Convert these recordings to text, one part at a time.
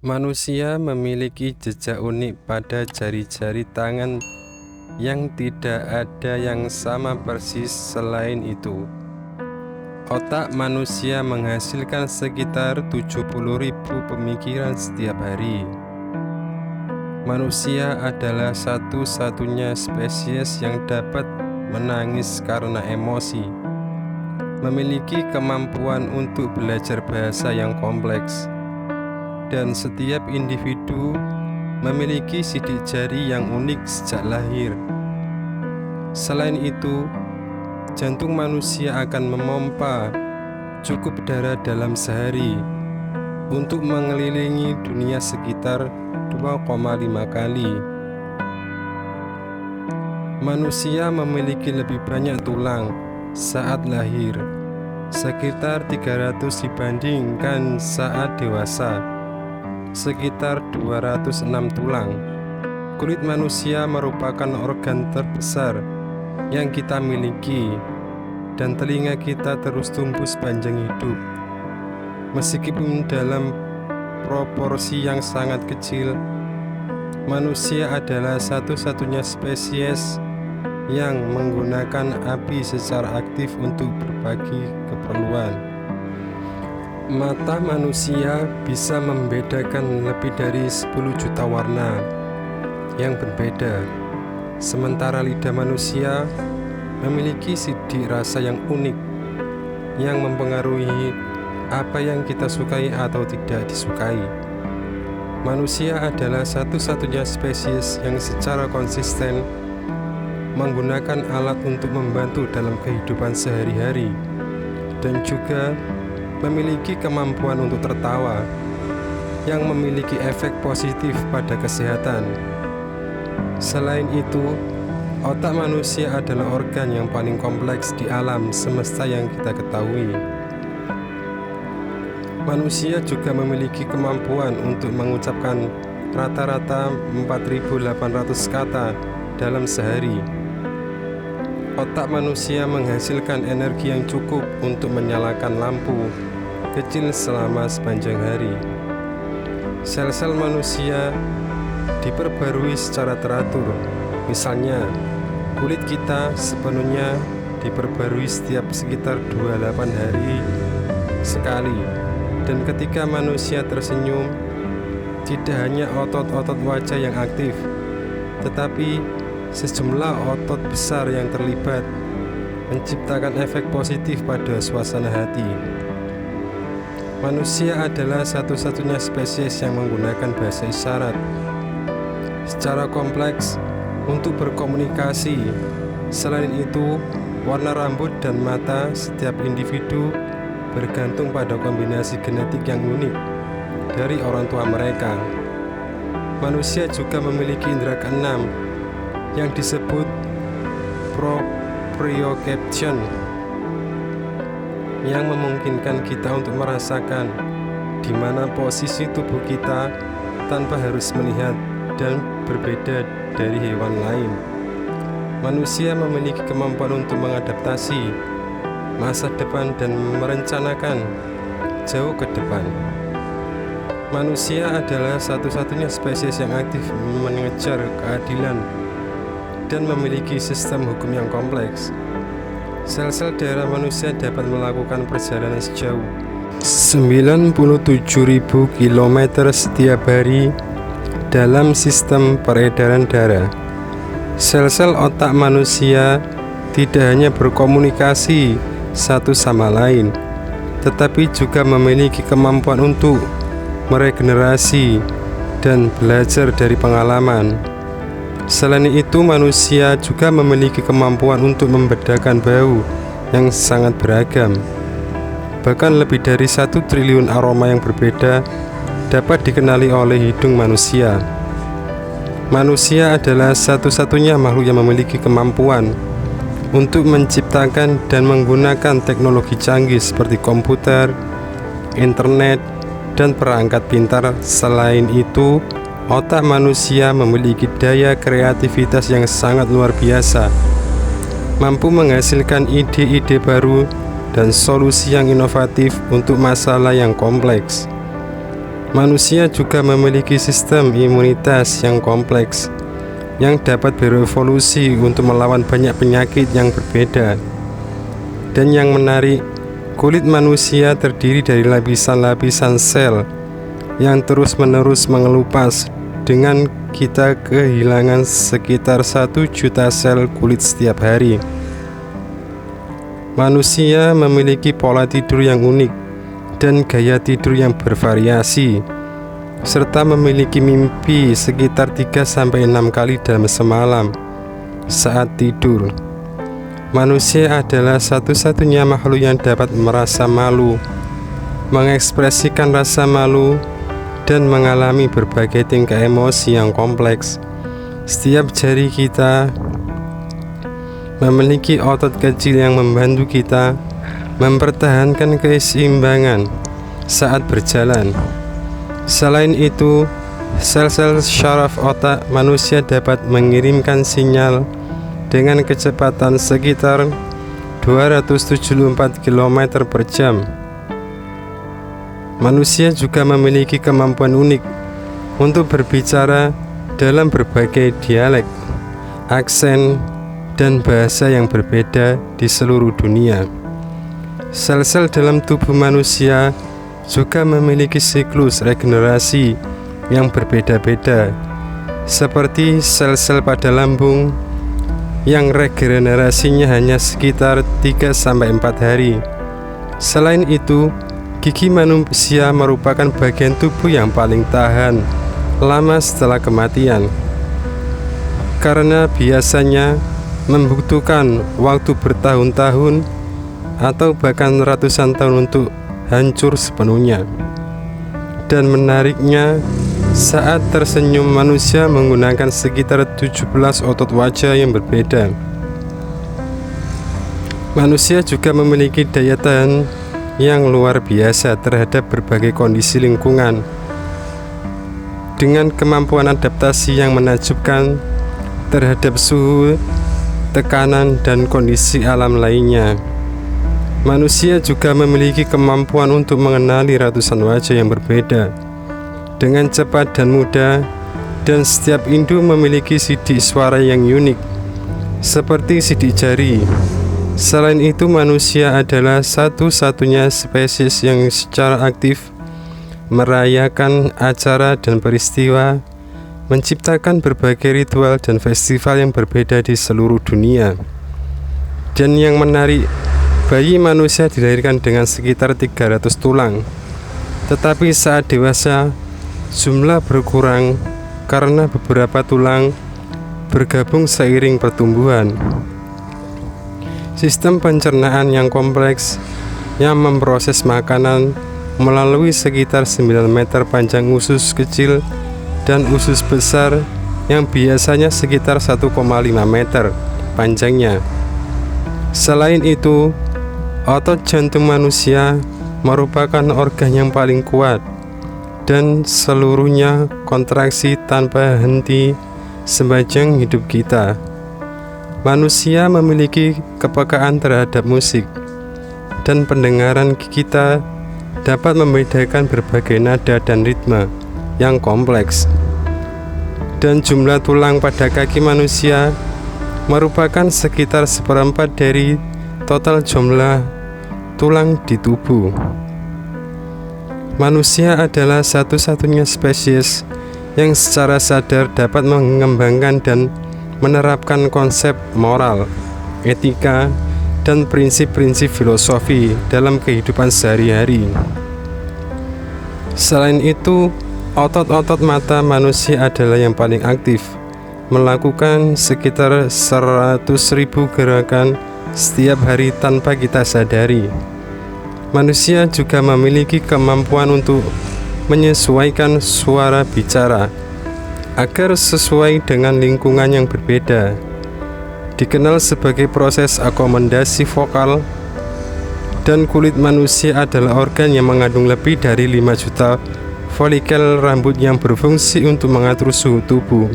Manusia memiliki jejak unik pada jari-jari tangan yang tidak ada yang sama persis. Selain itu, otak manusia menghasilkan sekitar 70.000 pemikiran setiap hari. Manusia adalah satu-satunya spesies yang dapat menangis karena emosi, memiliki kemampuan untuk belajar bahasa yang kompleks, dan setiap individu memiliki sidik jari yang unik sejak lahir. Selain itu, jantung manusia akan memompa cukup darah dalam sehari untuk mengelilingi dunia sekitar 2,5 kali. Manusia memiliki lebih banyak tulang saat lahir, sekitar 300 dibandingkan saat dewasa, sekitar 206 tulang. Kulit manusia merupakan organ terbesar yang kita miliki, dan telinga kita terus tumbuh sepanjang hidup. Meskipun dalam proporsi yang sangat kecil, manusia adalah satu-satunya spesies yang menggunakan api secara aktif untuk berbagai keperluan. Mata manusia bisa membedakan lebih dari 10 juta warna yang berbeda, sementara lidah manusia memiliki sidik rasa yang unik yang mempengaruhi apa yang kita sukai atau tidak disukai. Manusia adalah satu-satunya spesies yang secara konsisten menggunakan alat untuk membantu dalam kehidupan sehari-hari, dan juga memiliki kemampuan untuk tertawa yang memiliki efek positif pada kesehatan. Selain itu, otak manusia adalah organ yang paling kompleks di alam semesta yang kita ketahui. Manusia juga memiliki kemampuan untuk mengucapkan rata-rata 4.800 kata dalam sehari. Otak manusia menghasilkan energi yang cukup untuk menyalakan lampu kecil selama sepanjang hari. Sel-sel manusia diperbarui secara teratur. Misalnya, kulit kita sepenuhnya diperbarui setiap sekitar 28 hari sekali. Dan ketika manusia tersenyum, tidak hanya otot-otot wajah yang aktif, tetapi sejumlah otot besar yang terlibat, menciptakan efek positif pada suasana hati. Manusia adalah satu-satunya spesies yang menggunakan bahasa isyarat secara kompleks untuk berkomunikasi. Selain itu, warna rambut dan mata setiap individu bergantung pada kombinasi genetik yang unik dari orang tua mereka. Manusia juga memiliki indera keenam yang disebut proprioception, yang memungkinkan kita untuk merasakan di mana posisi tubuh kita tanpa harus melihat dan berbeda dari hewan lain. Manusia memiliki kemampuan untuk mengadaptasi masa depan dan merencanakan jauh ke depan. Manusia adalah satu-satunya spesies yang aktif mengejar keadilan dan memiliki sistem hukum yang kompleks. Sel-sel darah manusia dapat melakukan perjalanan sejauh 97.000 km setiap hari dalam sistem peredaran darah. Sel-sel otak manusia tidak hanya berkomunikasi satu sama lain, tetapi juga memiliki kemampuan untuk meregenerasi dan belajar dari pengalaman. Selain itu, manusia juga memiliki kemampuan untuk membedakan bau yang sangat beragam. Bahkan lebih dari 1 triliun aroma yang berbeda dapat dikenali oleh hidung manusia. Manusia adalah satu-satunya makhluk yang memiliki kemampuan untuk menciptakan dan menggunakan teknologi canggih seperti komputer, internet, dan perangkat pintar. Selain itu, otak manusia memiliki daya kreativitas yang sangat luar biasa, mampu menghasilkan ide-ide baru dan solusi yang inovatif untuk masalah yang kompleks. Manusia juga memiliki sistem imunitas yang kompleks yang dapat berevolusi untuk melawan banyak penyakit yang berbeda. Dan yang menarik, kulit manusia terdiri dari lapisan-lapisan sel yang terus-menerus mengelupas, dengan kita kehilangan sekitar 1 juta sel kulit setiap hari. Manusia memiliki pola tidur yang unik dan gaya tidur yang bervariasi, serta memiliki mimpi sekitar 3-6 kali dalam semalam saat tidur. Manusia adalah satu-satunya makhluk yang dapat merasa malu, mengekspresikan rasa malu, dan mengalami berbagai tingkah emosi yang kompleks. Setiap jari kita memiliki otot kecil yang membantu kita mempertahankan keseimbangan saat berjalan. Selain itu, sel-sel syaraf otak manusia dapat mengirimkan sinyal dengan kecepatan sekitar 274 km per jam. Manusia juga memiliki kemampuan unik untuk berbicara dalam berbagai dialek, aksen, dan bahasa yang berbeda di seluruh dunia. Sel-sel dalam tubuh manusia juga memiliki siklus regenerasi yang berbeda-beda, seperti sel-sel pada lambung yang regenerasinya hanya sekitar 3-4 hari. Selain itu, gigi manusia merupakan bagian tubuh yang paling tahan lama setelah kematian, karena biasanya membutuhkan waktu bertahun-tahun atau bahkan ratusan tahun untuk hancur sepenuhnya. Dan menariknya, saat tersenyum manusia menggunakan sekitar 17 otot wajah yang berbeda. Manusia juga memiliki daya tahan yang luar biasa terhadap berbagai kondisi lingkungan, dengan kemampuan adaptasi yang menakjubkan terhadap suhu, tekanan, dan kondisi alam lainnya. Manusia juga memiliki kemampuan untuk mengenali ratusan wajah yang berbeda dengan cepat dan mudah, dan setiap individu memiliki sidik suara yang unik, seperti sidik jari. Selain itu, manusia adalah satu-satunya spesies yang secara aktif merayakan acara dan peristiwa, menciptakan berbagai ritual dan festival yang berbeda di seluruh dunia. Dan yang menarik, bayi manusia dilahirkan dengan sekitar 300 tulang, tetapi saat dewasa jumlah berkurang karena beberapa tulang bergabung seiring pertumbuhan. Sistem pencernaan yang kompleks yang memproses makanan melalui sekitar 9 meter panjang usus kecil dan usus besar yang biasanya sekitar 1,5 meter panjangnya. Selain itu, otot jantung manusia merupakan organ yang paling kuat dan seluruhnya kontraksi tanpa henti sepanjang hidup kita. Manusia memiliki kepekaan terhadap musik, dan pendengaran kita dapat membedakan berbagai nada dan ritme yang kompleks. Dan jumlah tulang pada kaki manusia merupakan sekitar 1/4 dari total jumlah tulang di tubuh. Manusia adalah satu-satunya spesies yang secara sadar dapat mengembangkan dan menerapkan konsep moral, etika, dan prinsip-prinsip filosofi dalam kehidupan sehari-hari. Selain itu, otot-otot mata manusia adalah yang paling aktif, melakukan sekitar 100.000 gerakan setiap hari tanpa kita sadari. Manusia juga memiliki kemampuan untuk menyesuaikan suara bicara agar sesuai dengan lingkungan yang berbeda, dikenal sebagai proses akomodasi vokal. Dan kulit manusia adalah organ yang mengandung lebih dari 5 juta folikel rambut yang berfungsi untuk mengatur suhu tubuh.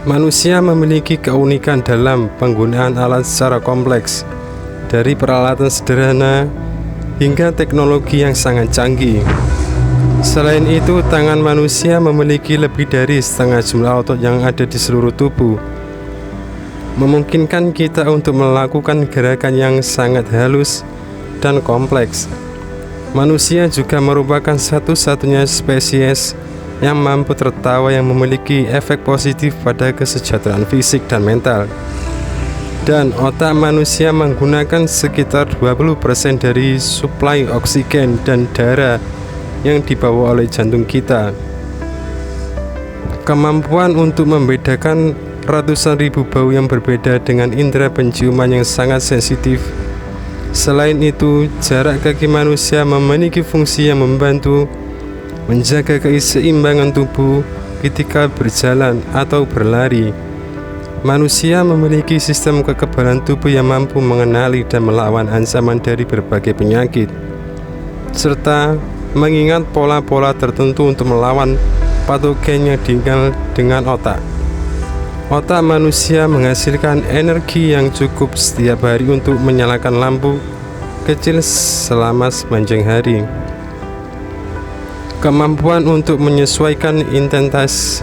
Manusia memiliki keunikan dalam penggunaan alat secara kompleks, dari peralatan sederhana hingga teknologi yang sangat canggih. Selain itu, tangan manusia memiliki lebih dari setengah jumlah otot yang ada di seluruh tubuh, memungkinkan kita untuk melakukan gerakan yang sangat halus dan kompleks. Manusia juga merupakan satu-satunya spesies yang mampu tertawa yang memiliki efek positif pada kesejahteraan fisik dan mental. Dan otak manusia menggunakan sekitar 20% dari suplai oksigen dan darah yang dibawa oleh jantung kita. Kemampuan untuk membedakan ratusan ribu bau yang berbeda dengan indera penciuman yang sangat sensitif. Selain itu, jarak kaki manusia memiliki fungsi yang membantu menjaga keseimbangan tubuh ketika berjalan atau berlari. Manusia memiliki sistem kekebalan tubuh yang mampu mengenali dan melawan ancaman dari berbagai penyakit, serta mengingat pola-pola tertentu untuk melawan patogen yang dikenal dengan otak. Otak manusia menghasilkan energi yang cukup setiap hari untuk menyalakan lampu kecil selama sepanjang hari. Kemampuan untuk menyesuaikan intensitas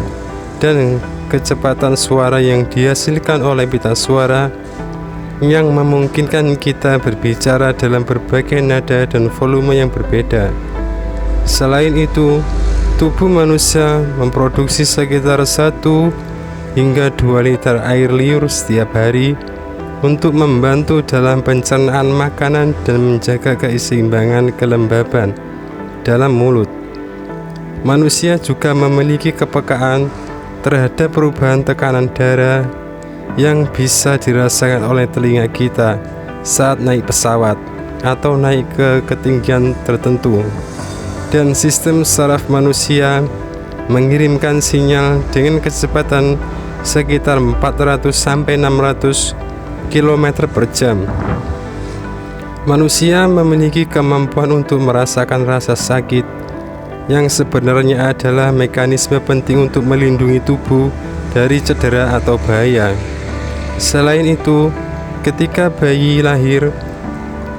dan kecepatan suara yang dihasilkan oleh pita suara yang memungkinkan kita berbicara dalam berbagai nada dan volume yang berbeda. Selain itu, tubuh manusia memproduksi sekitar 1 hingga 2 liter air liur setiap hari untuk membantu dalam pencernaan makanan dan menjaga keseimbangan kelembaban dalam mulut. Manusia juga memiliki kepekaan terhadap perubahan tekanan darah yang bisa dirasakan oleh telinga kita saat naik pesawat atau naik ke ketinggian tertentu. Dan sistem saraf manusia mengirimkan sinyal dengan kecepatan sekitar 400-600 km per jam. Manusia memiliki kemampuan untuk merasakan rasa sakit yang sebenarnya adalah mekanisme penting untuk melindungi tubuh dari cedera atau bahaya. Selain itu, ketika bayi lahir,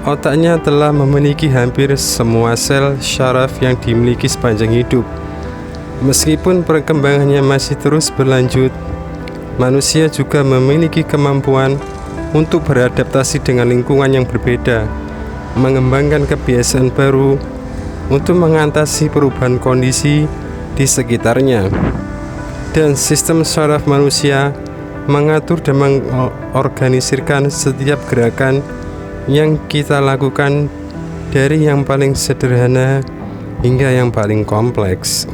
otaknya telah memiliki hampir semua sel syaraf yang dimiliki sepanjang hidup. Meskipun perkembangannya masih terus berlanjut, manusia juga memiliki kemampuan untuk beradaptasi dengan lingkungan yang berbeda, mengembangkan kebiasaan baru untuk mengatasi perubahan kondisi di sekitarnya. Dan sistem saraf manusia mengatur dan mengorganisirkan setiap gerakan yang kita lakukan, dari yang paling sederhana hingga yang paling kompleks.